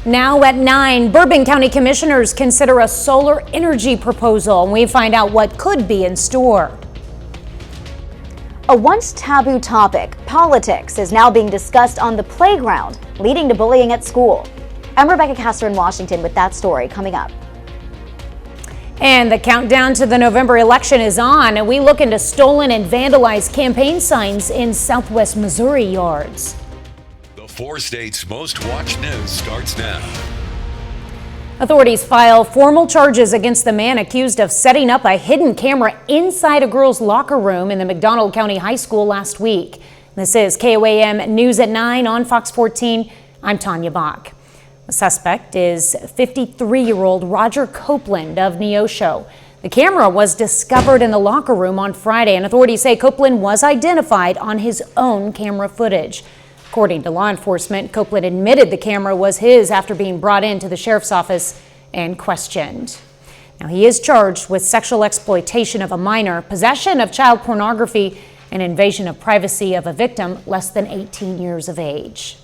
Now at 9, Bourbon County Commissioners consider a solar energy proposal, and we find out what could be in store. A once taboo topic, politics, is now being discussed on the playground, leading to bullying at school. I'm Rebecca Castor in Washington with that story coming up. And the countdown to the November election is on, and we look into stolen and vandalized campaign signs in Southwest Missouri yards. The 4 states' most watched news starts now. Authorities file formal charges against the man accused of setting up a hidden camera inside a girl's locker room in the McDonald County High School last week. This is KOAM News at 9 on Fox 14. I'm Tanya Bach. The suspect is 53-year-old Roger Copeland of Neosho. The camera was discovered in the locker room on Friday, and authorities say Copeland was identified on his own camera footage. According to law enforcement, Copeland admitted the camera was his after being brought into the sheriff's office and questioned. Now, he is charged with sexual exploitation of a minor, possession of child pornography, and invasion of privacy of a victim less than 18 years of age.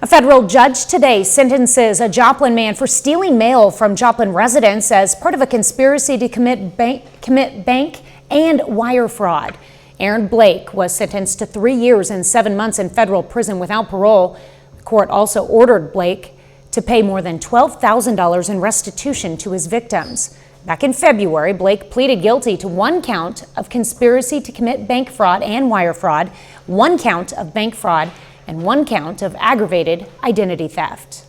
A federal judge today sentences a Joplin man for stealing mail from Joplin residents as part of a conspiracy to commit bank and wire fraud. Aaron Blake was sentenced to 3 years and 7 months in federal prison without parole. The court also ordered Blake to pay more than $12,000 in restitution to his victims. Back in February, Blake pleaded guilty to 1 count of conspiracy to commit bank fraud and wire fraud, 1 count of bank fraud, and 1 count of aggravated identity theft.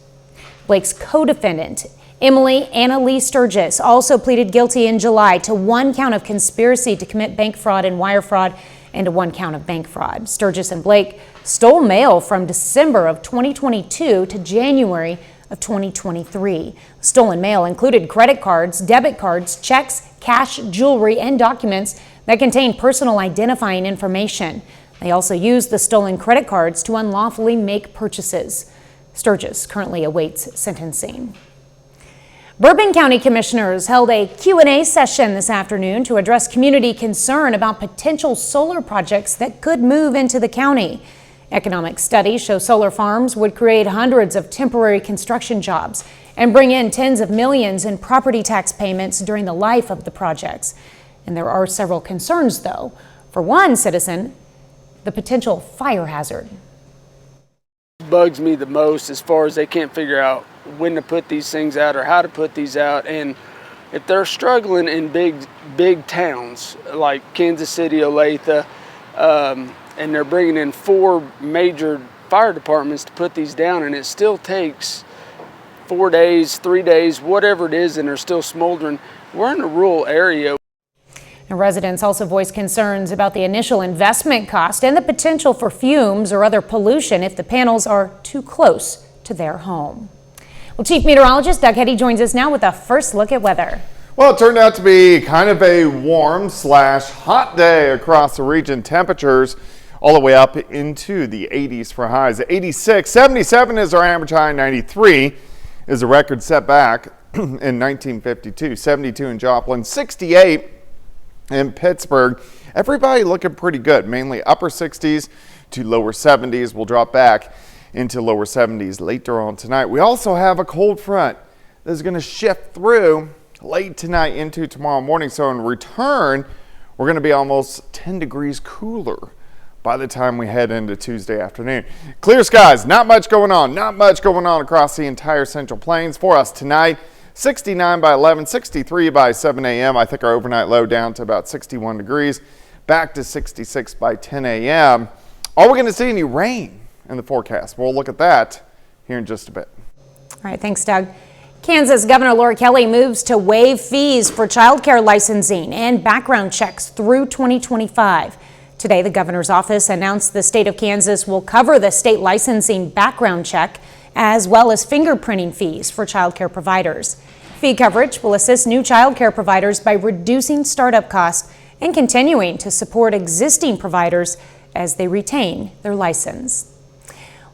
Blake's co-defendant, Emily Anna Lee Sturgis, also pleaded guilty in July to 1 count of conspiracy to commit bank fraud and wire fraud and to 1 count of bank fraud. Sturgis and Blake stole mail from December of 2022 to January of 2023. Stolen mail included credit cards, debit cards, checks, cash, jewelry, and documents that contained personal identifying information. They also used the stolen credit cards to unlawfully make purchases. Sturgis currently awaits sentencing. Bourbon County Commissioners held a Q&A session this afternoon to address community concern about potential solar projects that could move into the county. Economic studies show solar farms would create hundreds of temporary construction jobs and bring in tens of millions in property tax payments during the life of the projects. And there are several concerns, though. For one citizen, the potential fire hazard. Bugs me the most as far as they can't figure out when to put these things out or how to put these out. And if they're struggling in big towns like Kansas City, Olathe, and they're bringing in 4 major fire departments to put these down, and it still takes 4 days, 3 days, whatever it is, and they're still smoldering. We're in a rural area. And residents also voiced concerns about the initial investment cost and the potential for fumes or other pollution if the panels are too close to their home. Well, Chief Meteorologist Doug Hetty joins us now with a first look at weather. Well, it turned out to be kind of a warm/hot day across the region. Temperatures all the way up into the 80s for highs. 86, 77 is our average high, 93 is a record set back in 1952, 72 in Joplin, 68 in Pittsburgh. Everybody looking pretty good, mainly upper 60s to lower 70s. We'll drop back into lower 70s later on tonight. We also have a cold front that is going to shift through late tonight into tomorrow morning. So in return, we're going to be almost 10 degrees cooler by the time we head into Tuesday afternoon. Clear skies, not much going on across the entire Central Plains for us tonight. 69 by 11, 63 by 7 a.m. I think our overnight low down to about 61 degrees, back to 66 by 10 a.m. Are we going to see any rain in the forecast? We'll look at that here in just a bit. All right, thanks, Doug. Kansas Governor Laura Kelly moves to waive fees for child care licensing and background checks through 2025. Today, the governor's office announced the state of Kansas will cover the state licensing background check as well as fingerprinting fees for child care providers. Fee coverage will assist new child care providers by reducing startup costs and continuing to support existing providers as they retain their license.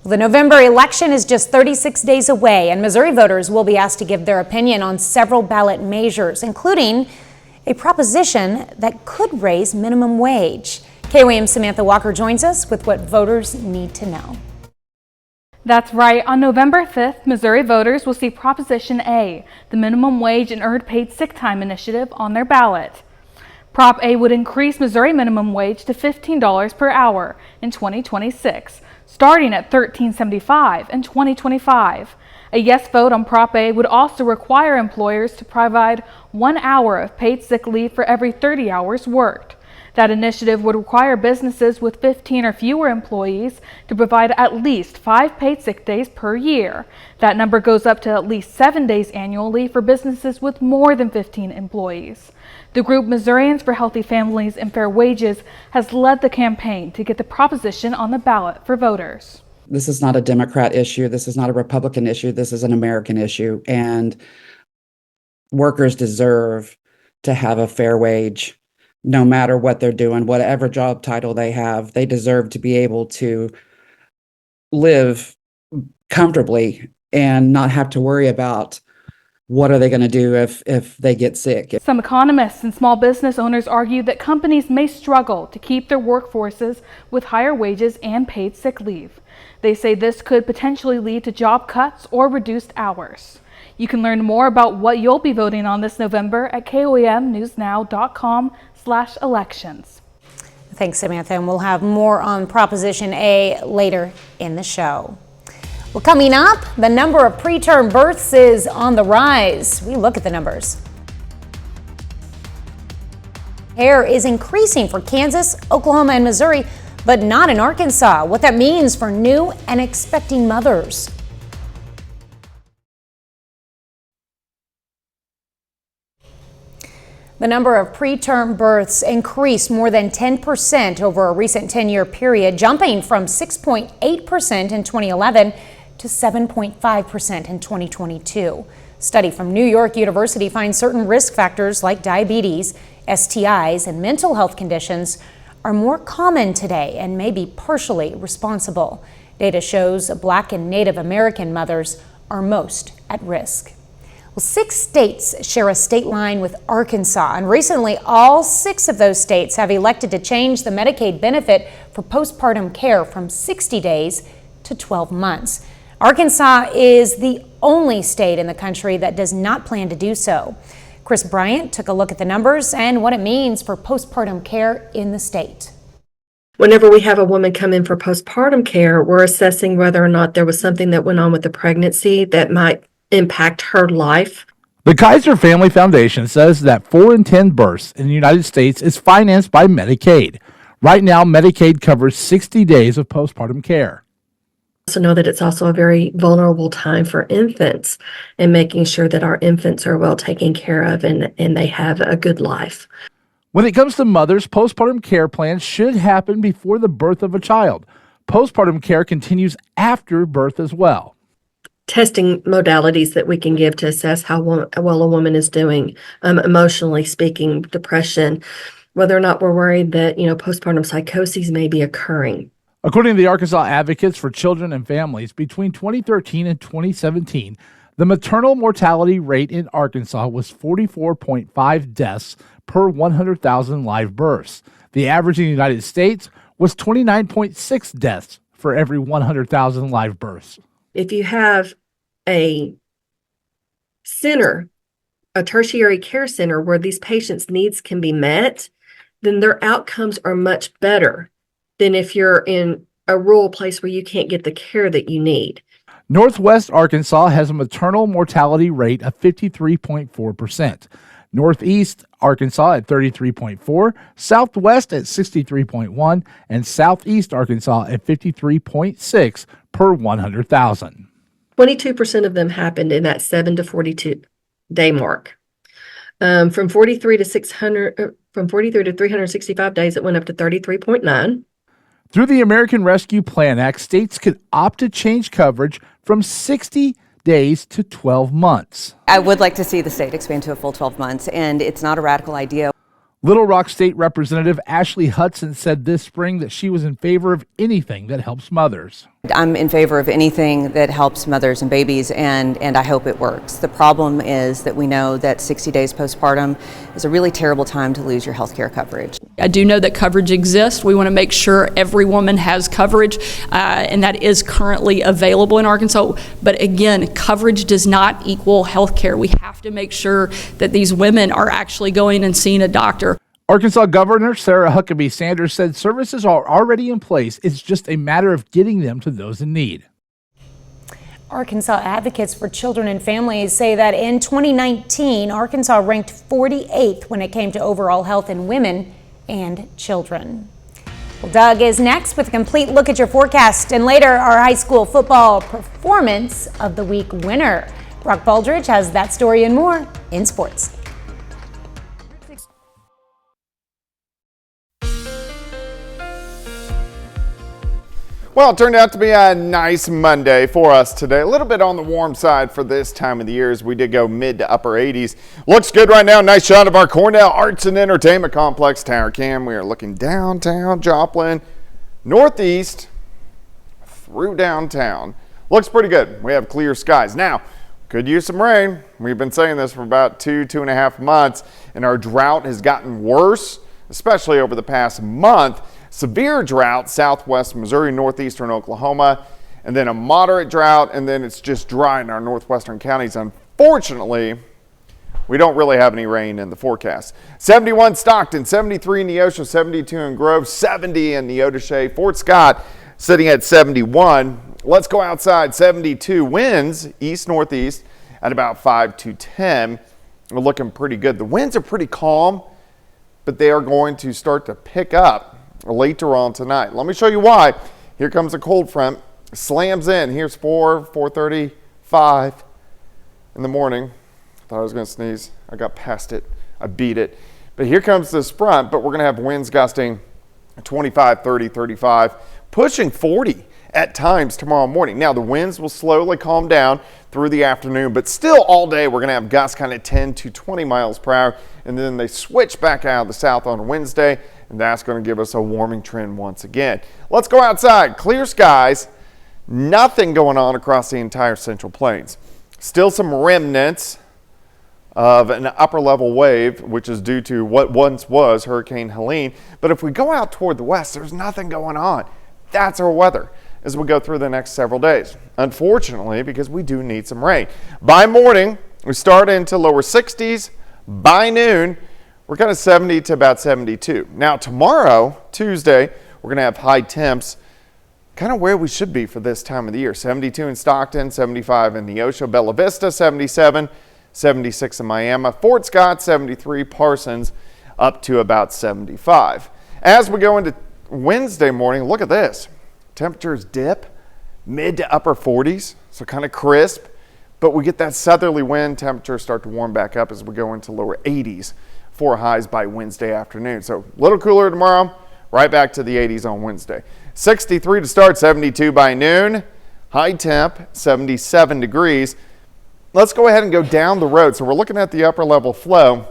Well, the November election is just 36 days away, and Missouri voters will be asked to give their opinion on several ballot measures, including a proposition that could raise minimum wage. KOAM's Samantha Walker joins us with what voters need to know. That's right. On November 5th, Missouri voters will see Proposition A, the minimum wage and earned paid sick time initiative, on their ballot. Prop A would increase Missouri minimum wage to $15 per hour in 2026, starting at $13.75 in 2025. A yes vote on Prop A would also require employers to provide 1 hour of paid sick leave for every 30 hours worked. That initiative would require businesses with 15 or fewer employees to provide at least 5 paid sick days per year. That number goes up to at least 7 days annually for businesses with more than 15 employees. The group Missourians for Healthy Families and Fair Wages has led the campaign to get the proposition on the ballot for voters. This is not a Democrat issue. This is not a Republican issue. This is an American issue. And workers deserve to have a fair wage. No matter what they're doing, whatever job title they have, they deserve to be able to live comfortably and not have to worry about what are they going to do if they get sick. Some economists and small business owners argue that companies may struggle to keep their workforces with higher wages and paid sick leave. They say this could potentially lead to job cuts or reduced hours. You can learn more about what you'll be voting on this November at koamnewsnow.com/elections. Thanks, Samantha, and we'll have more on Proposition A later in the show. Well, coming up, the number of preterm births is on the rise. We look at the numbers. Care is increasing for Kansas, Oklahoma, and Missouri, but not in Arkansas. What that means for new and expecting mothers. The number of preterm births increased more than 10% over a recent 10-year period, jumping from 6.8% in 2011 to 7.5% in 2022. A study from New York University finds certain risk factors like diabetes, STIs, and mental health conditions are more common today and may be partially responsible. Data shows Black and Native American mothers are most at risk. Well, 6 states share a state line with Arkansas, and recently all 6 of those states have elected to change the Medicaid benefit for postpartum care from 60 days to 12 months. Arkansas is the only state in the country that does not plan to do so. Chris Bryant took a look at the numbers and what it means for postpartum care in the state. Whenever we have a woman come in for postpartum care, we're assessing whether or not there was something that went on with the pregnancy that might impact her life. The Kaiser Family Foundation says that 4 in 10 births in the United States is financed by Medicaid. Right now, Medicaid covers 60 days of postpartum care. Also know that it's also a very vulnerable time for infants and making sure that our infants are well taken care of and they have a good life. When it comes to mothers, postpartum care plans should happen before the birth of a child. Postpartum care continues after birth as well. Testing modalities that we can give to assess how well a woman is doing, emotionally speaking, depression, whether or not we're worried that, postpartum psychoses may be occurring. According to the Arkansas Advocates for Children and Families, between 2013 and 2017, the maternal mortality rate in Arkansas was 44.5 deaths per 100,000 live births. The average in the United States was 29.6 deaths for every 100,000 live births. If you have a center, a tertiary care center where these patients' needs can be met, then their outcomes are much better than if you're in a rural place where you can't get the care that you need. Northwest Arkansas has a maternal mortality rate of 53.4%. Northeast Arkansas at 33.4%, Southwest at 63.1%, and Southeast Arkansas at 53.6% per 100,000. 22% of them happened in that 7 to 42 day mark. From 43 to 365 days, it went up to 33.9. Through the American Rescue Plan Act, states could opt to change coverage from 60 days to 12 months. I would like to see the state expand to a full 12 months, and it's not a radical idea. Little Rock State Representative Ashley Hudson said this spring that she was in favor of anything that helps mothers. I'm in favor of anything that helps mothers and babies, and I hope it works. The problem is that we know that 60 days postpartum is a really terrible time to lose your health care coverage. I do know that coverage exists. We want to make sure every woman has coverage, and that is currently available in Arkansas. But again, coverage does not equal health care. We have to make sure that these women are actually going and seeing a doctor. Arkansas Governor Sarah Huckabee Sanders said services are already in place. It's just a matter of getting them to those in need. Arkansas advocates for children and families say that in 2019, Arkansas ranked 48th when it came to overall health in women and children. Well, Doug is next with a complete look at your forecast, and later our high school football performance of the week winner. Brock Baldridge has that story and more in sports. Well, it turned out to be a nice Monday for us today. A little bit on the warm side for this time of the year as we did go mid to upper 80s. Looks good right now. Nice shot of our Cornell Arts and Entertainment Complex tower cam. We are looking downtown Joplin, northeast through downtown. Looks pretty good. We have clear skies. Now, could use some rain. We've been saying this for about 2.5 months, and our drought has gotten worse, especially over the past month. Severe drought, southwest Missouri, northeastern Oklahoma, and then a moderate drought, and then it's just dry in our northwestern counties. Unfortunately, we don't really have any rain in the forecast. 71 Stockton, 73 in Neosho, 72 in Grove, 70 in Neodesha. Fort Scott sitting at 71. Let's go outside. 72 winds, east-northeast at about 5 to 10. We're looking pretty good. The winds are pretty calm, but they are going to start to pick up later on tonight. Let me show you why. Here comes a cold front, slams in. Here's 4:35 in the morning. Thought I was going to sneeze. I got past it. I beat it. But here comes this front, but we're going to have winds gusting 25, 30, 35, pushing 40 at times tomorrow morning. Now, the winds will slowly calm down through the afternoon, but still all day we're going to have gusts kind of 10 to 20 miles per hour, and then they switch back out of the south on Wednesday, and that's going to give us a warming trend once again. Let's go outside. Clear skies. Nothing going on across the entire Central Plains. Still some remnants of an upper level wave, which is due to what once was Hurricane Helene. But if we go out toward the west, there's nothing going on. That's our weather as we go through the next several days. Unfortunately, because we do need some rain. By morning, we start into lower 60s. By noon, we're kind of 70 to about 72. Now tomorrow, Tuesday, we're going to have high temps, kind of where we should be for this time of the year. 72 in Stockton, 75 in Neosho, Bella Vista, 77, 76 in Miami, Fort Scott, 73, Parsons up to about 75. As we go into Wednesday morning, look at this. Temperatures dip mid to upper 40s, so kind of crisp, but we get that southerly wind. Temperatures start to warm back up as we go into lower 80s for highs by Wednesday afternoon. So a little cooler tomorrow, right back to the 80s on Wednesday. 63 to start, 72 by noon. High temp, 77 degrees. Let's go ahead and go down the road. So we're looking at the upper level flow.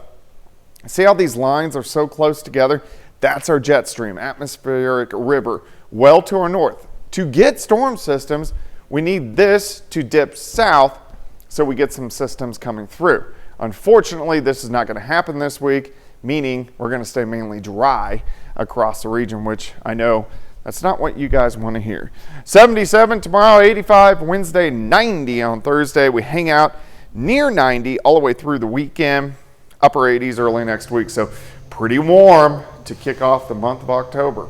See how these lines are so close together? That's our jet stream, atmospheric river, well to our north. To get storm systems, we need this to dip south so we get some systems coming through. Unfortunately, this is not going to happen this week, meaning we're going to stay mainly dry across the region, which I know that's not what you guys want to hear. 77 tomorrow, 85 Wednesday, 90 on Thursday. We hang out near 90 all the way through the weekend, upper 80s early next week. So pretty warm to kick off the month of October.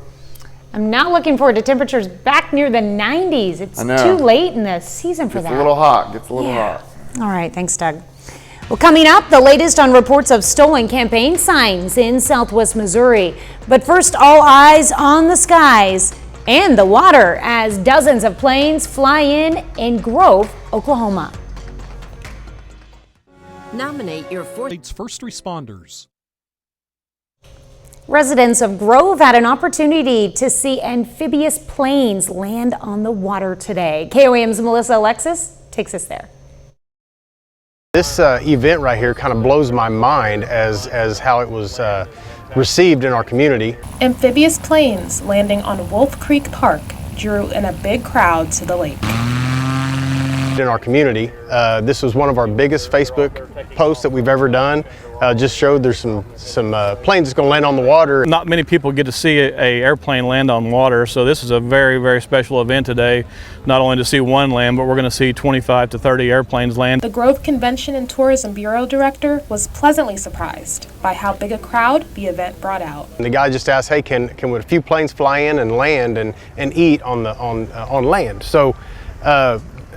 I'm not looking forward to temperatures back near the 90s. It's too late in the season for that. Gets a little hot. Gets a little hot. All right. Thanks, Doug. Well, coming up, the latest on reports of stolen campaign signs in southwest Missouri. But first, all eyes on the skies and the water as dozens of planes fly in Grove, Oklahoma. Nominate your first responders. Residents of Grove had an opportunity to see amphibious planes land on the water today. KOAM's Melissa Alexis takes us there. This event right here kind of blows my mind as how it was received in our community. Amphibious planes landing on Wolf Creek Park drew in a big crowd to the lake. In our community, this was one of our biggest Facebook posts that we've ever done. Just showed there's some planes that's going to land on the water. Not many people get to see a airplane land on water, so this is a very, very special event today. Not only to see one land, but we're going to see 25 to 30 airplanes land. The Grove Convention and Tourism Bureau director was pleasantly surprised by how big a crowd the event brought out. And the guy just asked, "Hey, can a few planes fly in and land and eat on land?" So.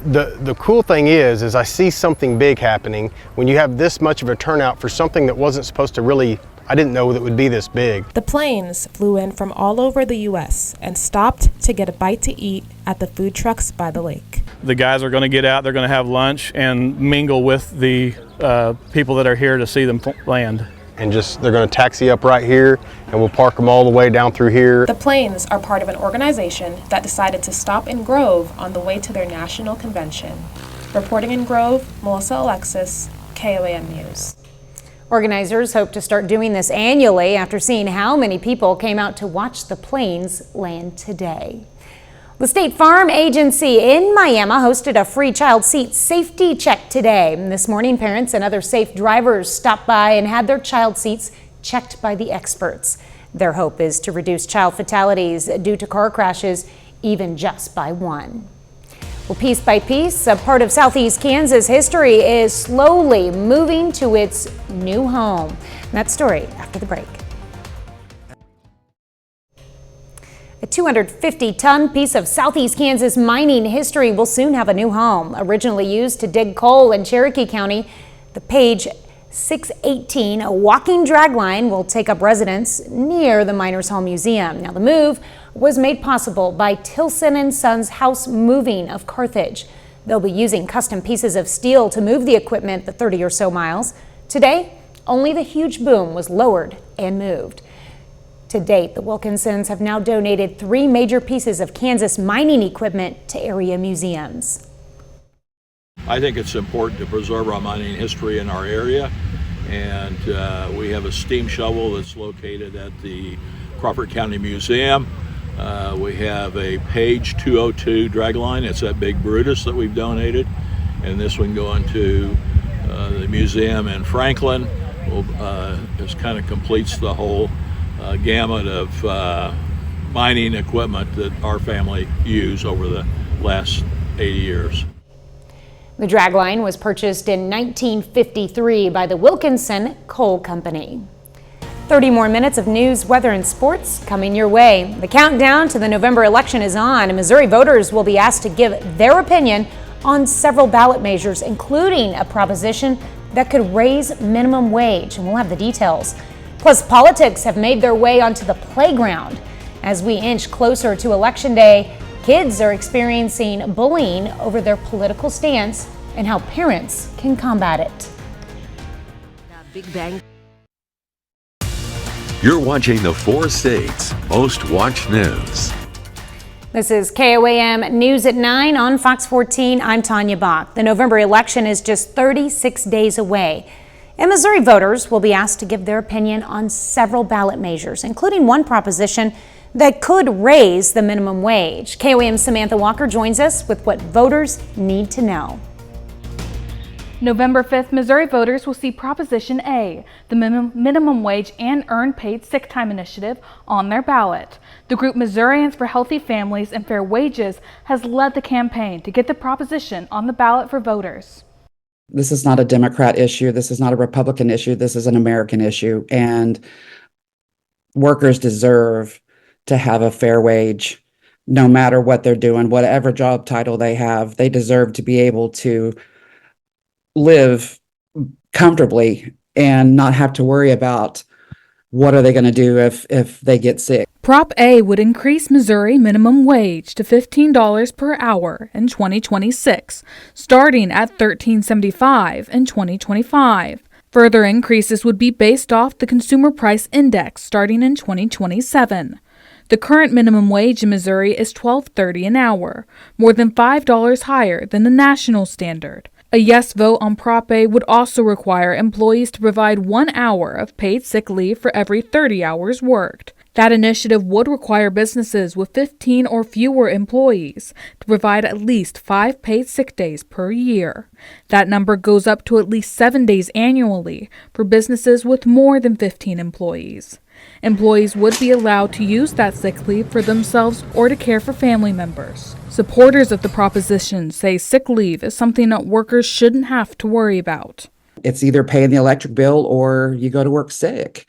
The cool thing is I see something big happening when you have this much of a turnout for something that wasn't supposed to really, I didn't know that would be this big. The planes flew in from all over the U.S. and stopped to get a bite to eat at the food trucks by the lake. The guys are going to get out, they're going to have lunch and mingle with the people that are here to see them land. And they're going to taxi up right here, and we'll park them all the way down through here. The planes are part of an organization that decided to stop in Grove on the way to their national convention. Reporting in Grove, Melissa Alexis, KOAM News. Organizers hope to start doing this annually after seeing how many people came out to watch the planes land today. The State Farm Agency in Miami hosted a free child seat safety check today. This morning, parents and other safe drivers stopped by and had their child seats checked by the experts. Their hope is to reduce child fatalities due to car crashes, even just by one. Well, piece by piece, a part of Southeast Kansas history is slowly moving to its new home. That story after the break. A 250-ton piece of Southeast Kansas mining history will soon have a new home. Originally used to dig coal in Cherokee County, the Page 618, a walking dragline, will take up residence near the Miners Home Museum. Now, the move was made possible by Tilson & Sons House Moving of Carthage. They'll be using custom pieces of steel to move the equipment the 30 or so miles. Today, only the huge boom was lowered and moved. To date, the Wilkinsons have now donated 3 major pieces of Kansas mining equipment to area museums. I think it's important to preserve our mining history in our area, and we have a steam shovel that's located at the Crawford County Museum. We have a Page 202 dragline. It's that big Brutus that we've donated, and this one going to the museum in Franklin. This kind of completes the whole gamut of mining equipment that our family used over the last 80 years. The dragline was purchased in 1953 by the Wilkinson Coal Company. 30 more minutes of news, weather, and sports coming your way. The countdown to the November election is on, and Missouri voters will be asked to give their opinion on several ballot measures, including a proposition that could raise minimum wage, and we'll have the details. Plus, politics have made their way onto the playground. As we inch closer to Election Day, kids are experiencing bullying over their political stance and how parents can combat it. Big Bang. You're watching the 4 states' most watched news. This is KOAM News at 9 on Fox 14. I'm Tanya Bach. The November election is just 36 days away. And Missouri voters will be asked to give their opinion on several ballot measures, including one proposition that could raise the minimum wage. KOAM's Samantha Walker joins us with what voters need to know. November 5th, Missouri voters will see Proposition A, the minimum wage and earned paid sick time initiative, on their ballot. The group Missourians for Healthy Families and Fair Wages has led the campaign to get the proposition on the ballot for voters. This is not a Democrat issue. This is not a Republican issue. This is an American issue. And workers deserve to have a fair wage, no matter what they're doing, whatever job title they have. They deserve to be able to live comfortably and not have to worry about what are they going to do if they get sick. Prop A would increase Missouri minimum wage to $15 per hour in 2026, starting at $13.75 in 2025. Further increases would be based off the Consumer Price Index starting in 2027. The current minimum wage in Missouri is $12.30 an hour, more than $5 higher than the national standard. A yes vote on Prop A would also require employees to provide 1 hour of paid sick leave for every 30 hours worked. That initiative would require businesses with 15 or fewer employees to provide at least 5 paid sick days per year. That number goes up to at least 7 days annually for businesses with more than 15 employees. Employees would be allowed to use that sick leave for themselves or to care for family members. Supporters of the proposition say sick leave is something that workers shouldn't have to worry about. It's either paying the electric bill or you go to work sick.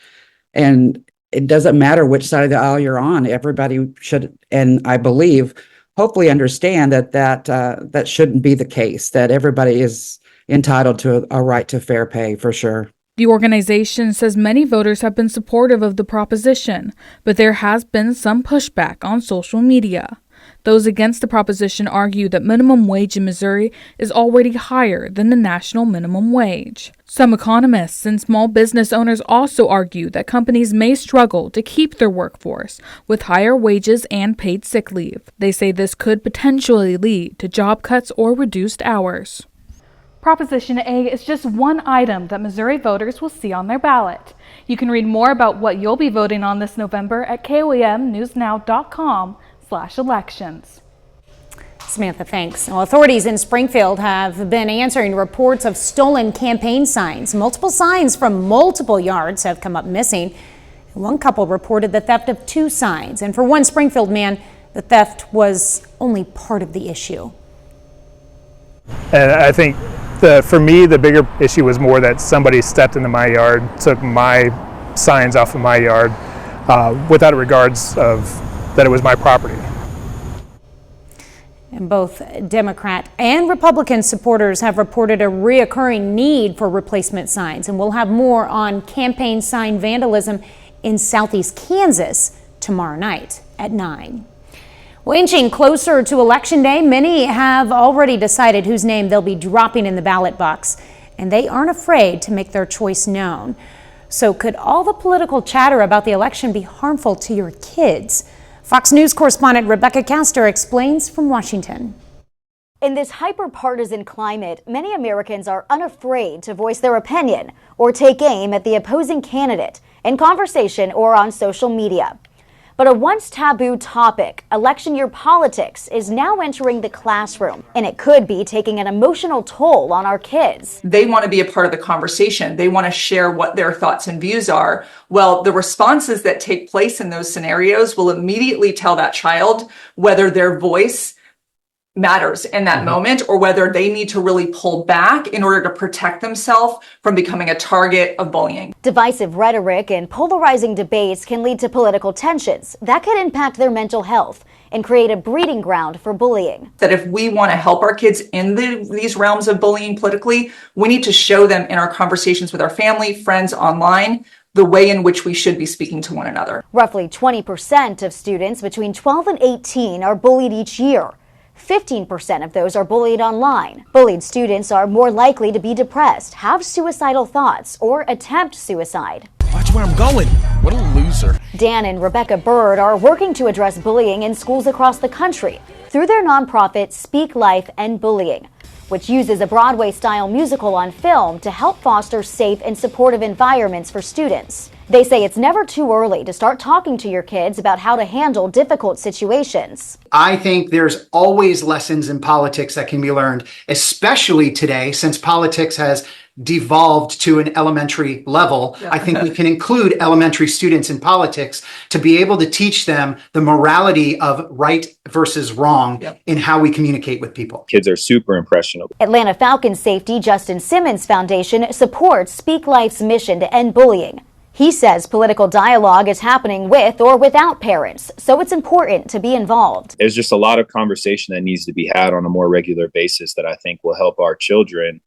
And it doesn't matter which side of the aisle you're on. Everybody should, and I believe, hopefully understand that shouldn't be the case, that everybody is entitled to a right to fair pay for sure. The organization says many voters have been supportive of the proposition, but there has been some pushback on social media. Those against the proposition argue that minimum wage in Missouri is already higher than the national minimum wage. Some economists and small business owners also argue that companies may struggle to keep their workforce with higher wages and paid sick leave. They say this could potentially lead to job cuts or reduced hours. Proposition A is just one item that Missouri voters will see on their ballot. You can read more about what you'll be voting on this November at KOAMnewsnow.com/elections. Samantha, thanks. Well, authorities in Springfield have been answering reports of stolen campaign signs. Multiple signs from multiple yards have come up missing. One couple reported the theft of 2 signs. And for one Springfield man, the theft was only part of the issue. And I think for me, the bigger issue was more that somebody stepped into my yard, took my signs off of my yard without regards of that it was my property. And both Democrat and Republican supporters have reported a reoccurring need for replacement signs. And we'll have more on campaign sign vandalism in southeast Kansas tomorrow night at 9. Well, inching closer to Election Day, many have already decided whose name they'll be dropping in the ballot box, and they aren't afraid to make their choice known. So could all the political chatter about the election be harmful to your kids? Fox News correspondent Rebecca Castor explains from Washington. In this hyper-partisan climate, many Americans are unafraid to voice their opinion or take aim at the opposing candidate in conversation or on social media. But a once taboo topic, election year politics, is now entering the classroom, and it could be taking an emotional toll on our kids. They want to be a part of the conversation. They want to share what their thoughts and views are. Well, the responses that take place in those scenarios will immediately tell that child whether their voice matters in that moment or whether they need to really pull back in order to protect themselves from becoming a target of bullying. Divisive rhetoric and polarizing debates can lead to political tensions that could impact their mental health and create a breeding ground for bullying. That if we want to help our kids in these realms of bullying politically, we need to show them in our conversations with our family, friends, online, the way in which we should be speaking to one another. Roughly 20% of students between 12 and 18 are bullied each year. 15% of those are bullied online. Bullied students are more likely to be depressed, have suicidal thoughts, or attempt suicide. Watch where I'm going. What a loser. Dan and Rebecca Bird are working to address bullying in schools across the country through their nonprofit Speak Life End Bullying, which uses a Broadway-style musical on film to help foster safe and supportive environments for students. They say it's never too early to start talking to your kids about how to handle difficult situations. I think there's always lessons in politics that can be learned, especially today, since politics has devolved to an elementary level. I think we can include elementary students in politics to be able to teach them the morality of right versus wrong in how we communicate with people. Kids are super impressionable. Atlanta Falcons safety Justin Simmons Foundation supports Speak Life's mission to end bullying. He says political dialogue is happening with or without parents, so it's important to be involved. There's just a lot of conversation that needs to be had on a more regular basis that I think will help our children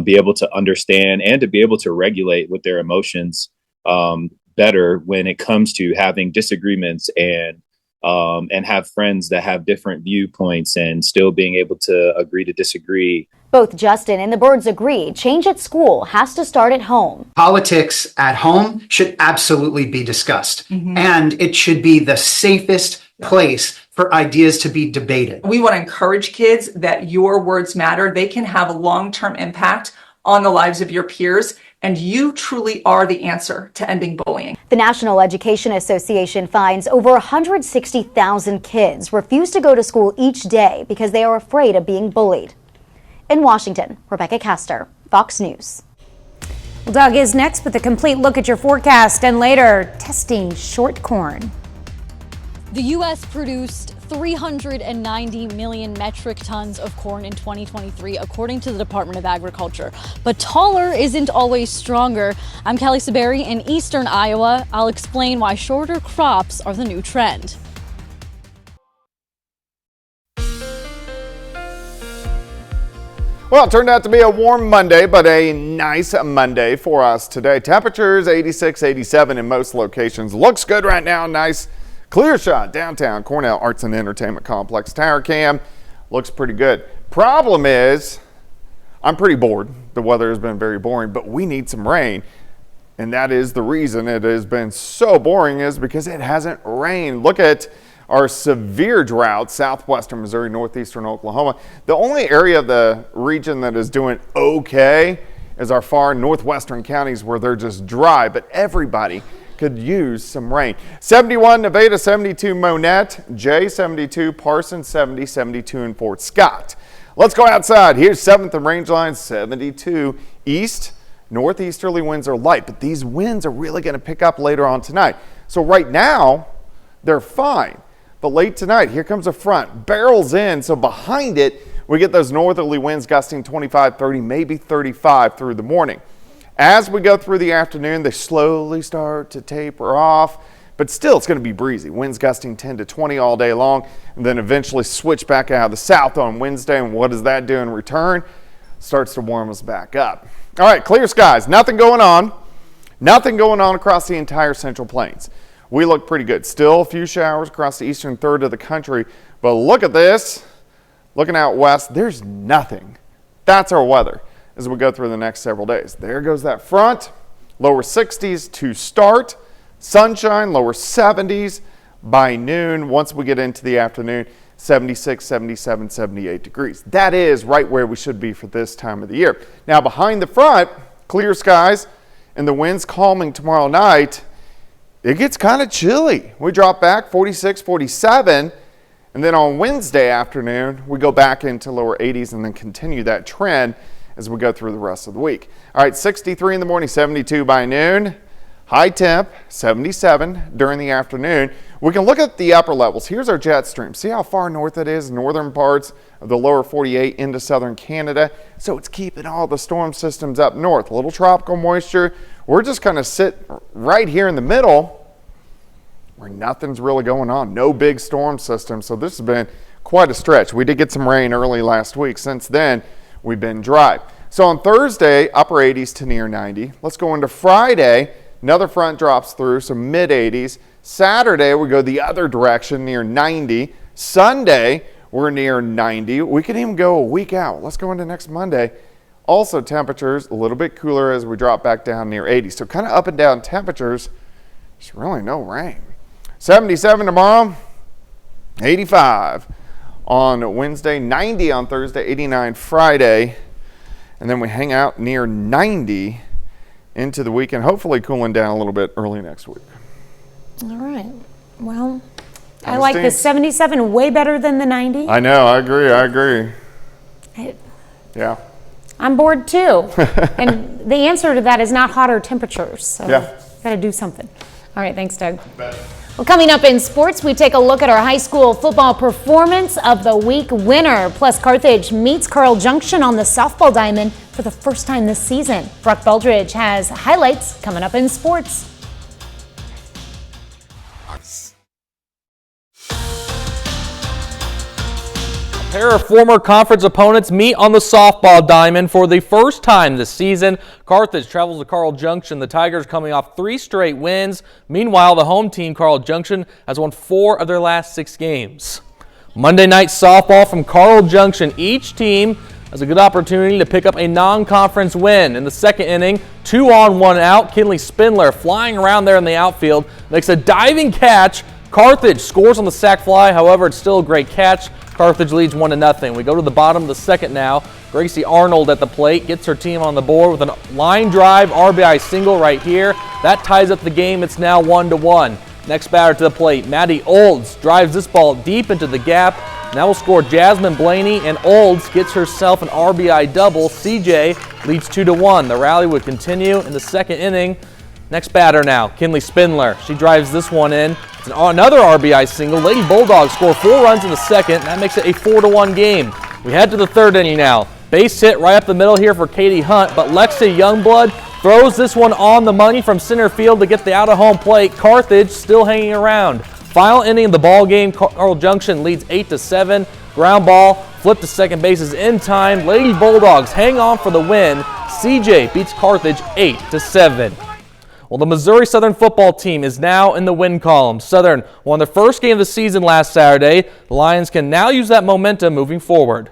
be able to understand and to be able to regulate with their emotions better when it comes to having disagreements and have friends that have different viewpoints and still being able to agree to disagree. Both Justin and the Birds agree change at school has to start at home. Politics at home should absolutely be discussed, and it should be the safest place for ideas to be debated. We want to encourage kids that your words matter. They can have a long-term impact on the lives of your peers, and you truly are the answer to ending bullying. The National Education Association finds over 160,000 kids refuse to go to school each day because they are afraid of being bullied. In Washington, Rebecca Castor, Fox News. Well, Doug is next with a complete look at your forecast, and later, testing short corn. The U.S. produced 390 million metric tons of corn in 2023, according to the Department of Agriculture. But taller isn't always stronger. I'm Kelly Saberi in eastern Iowa. I'll explain why shorter crops are the new trend. Well, it turned out to be a warm Monday, but a nice Monday for us today. Temperatures 86, 87 in most locations. Looks good right now. Nice clear shot downtown Cornell Arts and Entertainment Complex. Tower cam looks pretty good. Problem is, I'm pretty bored. The weather has been very boring, but we need some rain. And that is the reason it has been so boring, is because it hasn't rained. Look at our severe drought, southwestern Missouri, northeastern Oklahoma. The only area of the region that is doing okay is our far northwestern counties where they're just dry, but everybody could use some rain. 71 Nevada, 72 Monette, Jay 72, Parsons 70, 72 in Fort Scott. Let's go outside. Here's 7th and Rangeline 72. East, northeasterly winds are light, but these winds are really going to pick up later on tonight. So right now, they're fine. But late tonight, here comes a front, barrels in, so behind it, we get those northerly winds gusting 25, 30, maybe 35 through the morning. As we go through the afternoon, they slowly start to taper off, but still it's going to be breezy. Winds gusting 10 to 20 all day long, and then eventually switch back out of the south on Wednesday. And what does that do in return? Starts to warm us back up. All right, clear skies, nothing going on. Nothing going on across the entire Central Plains. We look pretty good. Still a few showers across the eastern third of the country, but look at this. Looking out west, there's nothing. That's our weather as we go through the next several days. There goes that front. Lower 60s to start. Sunshine, lower 70s by noon. Once we get into the afternoon, 76, 77, 78 degrees. That is right where we should be for this time of the year. Now behind the front, clear skies and the winds calming tomorrow night. It gets kind of chilly. We drop back 46, 47, and then on Wednesday afternoon, we go back into lower 80s and then continue that trend as we go through the rest of the week. All right, 63 in the morning, 72 by noon. High temp, 77 during the afternoon. We can look at the upper levels. Here's our jet stream. See how far north it is, northern parts of the lower 48 into southern Canada. So it's keeping all the storm systems up north. A little tropical moisture. We're just kind of sit right here in the middle where nothing's really going on. No big storm system. So this has been quite a stretch. We did get some rain early last week. Since then, we've been dry. So on Thursday, upper 80s to near 90. Let's go into Friday. Another front drops through, so mid 80s. Saturday, we go the other direction near 90. Sunday, we're near 90. We can even go a week out. Let's go into next Monday. Also temperatures a little bit cooler as we drop back down near 80. So kind of up and down temperatures. There's really no rain. 77 tomorrow, 85 on Wednesday, 90 on Thursday, 89 Friday. And then we hang out near 90 into the weekend, hopefully cooling down a little bit early next week. All right. Well, I like the 77 way better than the 90. I know. I agree. Yeah. I'm bored too. And the answer to that is not hotter temperatures. So got to do something. All right. Thanks, Doug. Well, coming up in sports, we take a look at our high school football performance of the week winner. Plus, Carthage meets Carl Junction on the softball diamond for the first time this season. Brock Baldridge has highlights coming up in sports. A pair of former conference opponents meet on the softball diamond for the first time this season. Carthage travels to Carl Junction. The Tigers coming off 3 straight wins. Meanwhile, the home team, Carl Junction, has won 4 of their last 6 games. Monday night softball from Carl Junction. Each team has a good opportunity to pick up a non-conference win. In the second inning, 2 on 1 out. Kinley Spindler flying around there in the outfield makes a diving catch. Carthage scores on the sac fly. However, it's still a great catch. Carthage leads 1-0. We go to the bottom of the second now. Gracie Arnold at the plate gets her team on the board with a line drive RBI single right here. That ties up the game. It's now 1-1. Next batter to the plate, Maddie Olds drives this ball deep into the gap. Now will score Jasmine Blaney, and Olds gets herself an RBI double. CJ leads 2-1. The rally would continue in the second inning. Next batter now, Kinley Spindler. She drives this one in. It's another RBI single. Lady Bulldogs score 4 runs in the second. That makes it a 4-1 game. We head to the third inning now. Base hit right up the middle here for Katie Hunt, but Lexi Youngblood throws this one on the money from center field to get the out-of-home plate. Carthage still hanging around. Final inning of the ball game, Carl Junction leads 8-7. Ground ball, flip to second base is in time. Lady Bulldogs hang on for the win. CJ beats Carthage 8-7. Well, the Missouri Southern football team is now in the win column. Southern won their first game of the season last Saturday. The Lions can now use that momentum moving forward.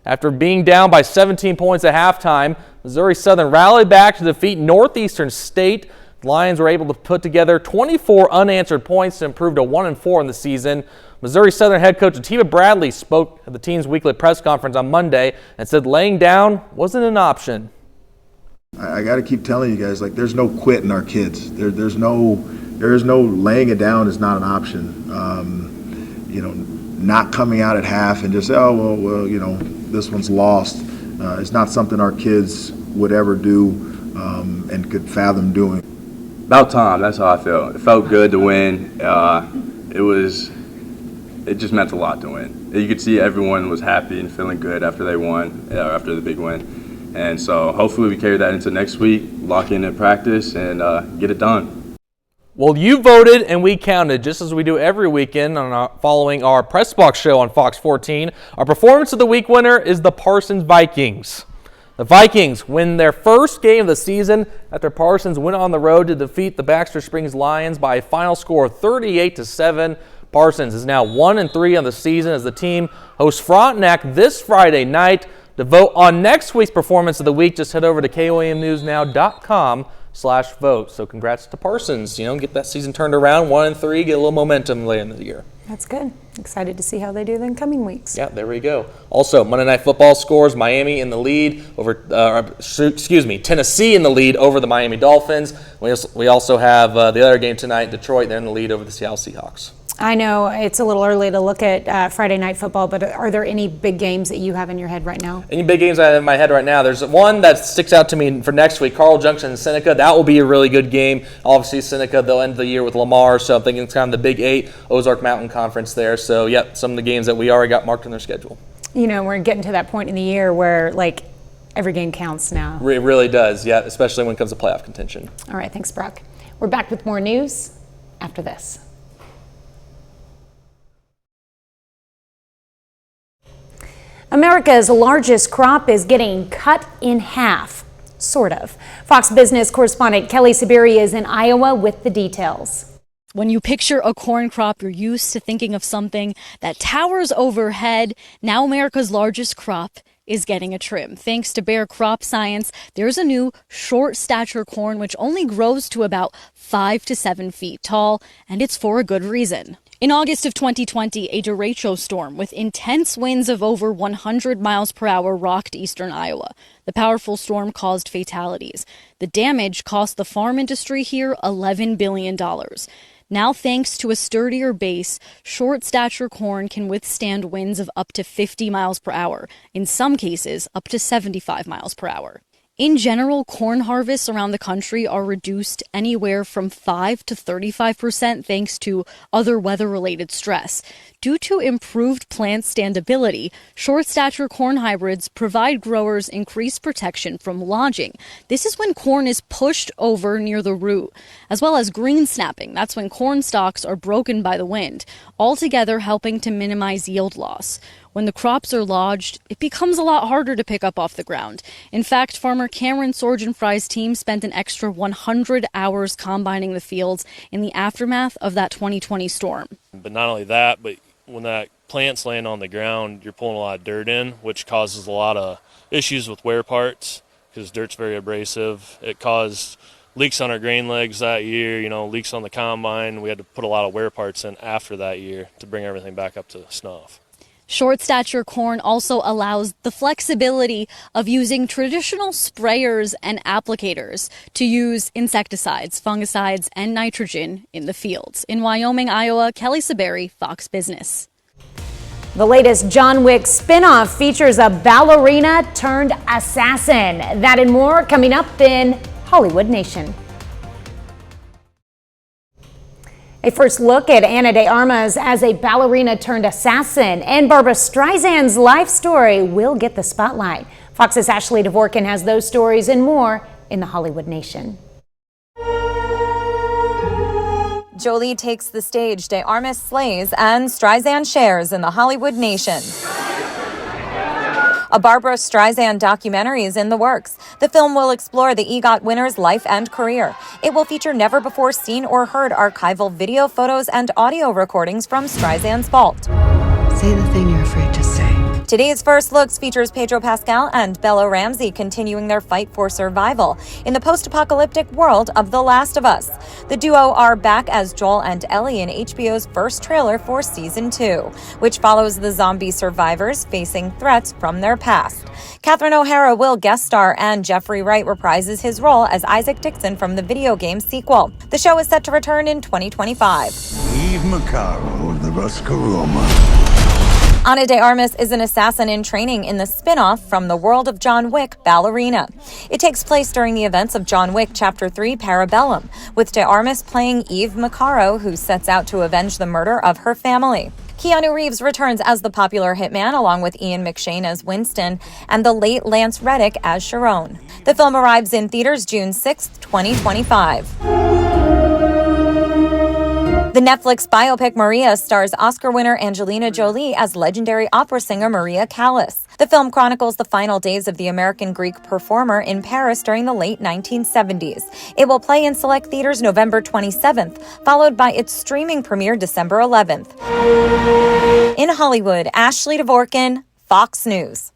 After being down by 17 points at halftime, Missouri Southern rallied back to defeat Northeastern State. The Lions were able to put together 24 unanswered points to improve to 1-4 in the season. Missouri Southern head coach Atiba Bradley spoke at the team's weekly press conference on Monday and said laying down wasn't an option. I got to keep telling you guys, like, there's no quit in our kids. There is no laying it down is not an option. Not coming out at half and just, this one's lost. It's not something our kids would ever do and could fathom doing. About time, that's how I felt. It felt good to win. It just meant a lot to win. You could see everyone was happy and feeling good after they won, after the big win. And so hopefully we carry that into next week, lock in practice, and get it done. Well, you voted and we counted, just as we do every weekend following our Press Box show on Fox 14. Our Performance of the Week winner is the Parsons Vikings. The Vikings win their first game of the season after Parsons went on the road to defeat the Baxter Springs Lions by a final score of 38-7. Parsons is now 1-3 on the season as the team hosts Frontenac this Friday night. To vote on next week's Performance of the Week, just head over to KOAMNewsNow.com/vote. So congrats to Parsons. Get that season turned around, 1-3, get a little momentum later in the year. That's good. Excited to see how they do in coming weeks. Yeah, there we go. Also, Monday Night Football scores: Miami in the lead over, Tennessee in the lead over the Miami Dolphins. We also have the other game tonight, Detroit. They're in the lead over the Seattle Seahawks. I know it's a little early to look at Friday Night Football, but are there any big games that you have in your head right now? Any big games I have in my head right now? There's one that sticks out to me for next week, Carl Junction and Seneca. That will be a really good game. Obviously, Seneca, they'll end the year with Lamar, so I'm thinking it's kind of the Big 8 Ozark Mountain Conference there. So, yep, some of the games that we already got marked on their schedule. We're getting to that point in the year where, every game counts now. It really does, yeah, especially when it comes to playoff contention. All right, thanks, Brock. We're back with more news after this. America's largest crop is getting cut in half, sort of. Fox Business correspondent Kelly Saberi is in Iowa with the details. When you picture a corn crop, you're used to thinking of something that towers overhead. Now America's largest crop is getting a trim. Thanks to Bayer Crop Science, there's a new short stature corn which only grows to about 5 to 7 feet tall, and it's for a good reason. In August of 2020, a derecho storm with intense winds of over 100 miles per hour rocked eastern Iowa. The powerful storm caused fatalities. The damage cost the farm industry here $11 billion. Now, thanks to a sturdier base, short stature corn can withstand winds of up to 50 miles per hour, in some cases up to 75 miles per hour. In general, corn harvests around the country are reduced anywhere from 5 to 35% thanks to other weather-related stress. Due to improved plant standability, short-stature corn hybrids provide growers increased protection from lodging. This is when corn is pushed over near the root, as well as green snapping. That's when corn stalks are broken by the wind, altogether helping to minimize yield loss. When the crops are lodged, it becomes a lot harder to pick up off the ground. In fact, farmer Cameron Sorgenfry's team spent an extra 100 hours combining the fields in the aftermath of that 2020 storm. But not only that, but when that plant's laying on the ground, you're pulling a lot of dirt in, which causes a lot of issues with wear parts because dirt's very abrasive. It caused leaks on our grain legs that year, leaks on the combine. We had to put a lot of wear parts in after that year to bring everything back up to snuff. Short stature corn also allows the flexibility of using traditional sprayers and applicators to use insecticides, fungicides, and nitrogen in the fields. In Wyoming, Iowa, Kelly Saberi, Fox Business. The latest John Wick spinoff features a ballerina turned assassin. That and more coming up in Hollywood Nation. A first look at Ana de Armas as a ballerina turned assassin, and Barbra Streisand's life story will get the spotlight. Fox's Ashley Dvorkin has those stories and more in the Hollywood Nation. Jolie takes the stage, de Armas slays, and Streisand shares in the Hollywood Nation. A Barbra Streisand documentary is in the works. The film will explore the EGOT winner's life and career. It will feature never-before-seen or heard archival video, photos, and audio recordings from Streisand's vault. Say the thing you're afraid to say. Today's First Looks features Pedro Pascal and Bella Ramsey continuing their fight for survival in the post-apocalyptic world of The Last of Us. The duo are back as Joel and Ellie in HBO's first trailer for Season 2, which follows the zombie survivors facing threats from their past. Catherine O'Hara will guest star, and Jeffrey Wright reprises his role as Isaac Dixon from the video game sequel. The show is set to return in 2025. Eve Macaro of the Roscaroma. Ana de Armas is an assassin in training in the spin-off from the world of John Wick, Ballerina. It takes place during the events of John Wick Chapter 3, Parabellum, with de Armas playing Eve Macaro, who sets out to avenge the murder of her family. Keanu Reeves returns as the popular hitman, along with Ian McShane as Winston and the late Lance Reddick as Sharon. The film arrives in theaters June 6, 2025. The Netflix biopic Maria stars Oscar winner Angelina Jolie as legendary opera singer Maria Callas. The film chronicles the final days of the American Greek performer in Paris during the late 1970s. It will play in select theaters November 27th, followed by its streaming premiere December 11th. In Hollywood, Ashley Dvorkin, Fox News.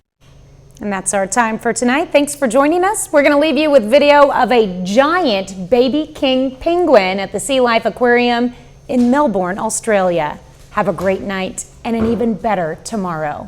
And that's our time for tonight. Thanks for joining us. We're going to leave you with video of a giant baby king penguin at the Sea Life Aquarium in Melbourne, Australia. Have a great night and an even better tomorrow.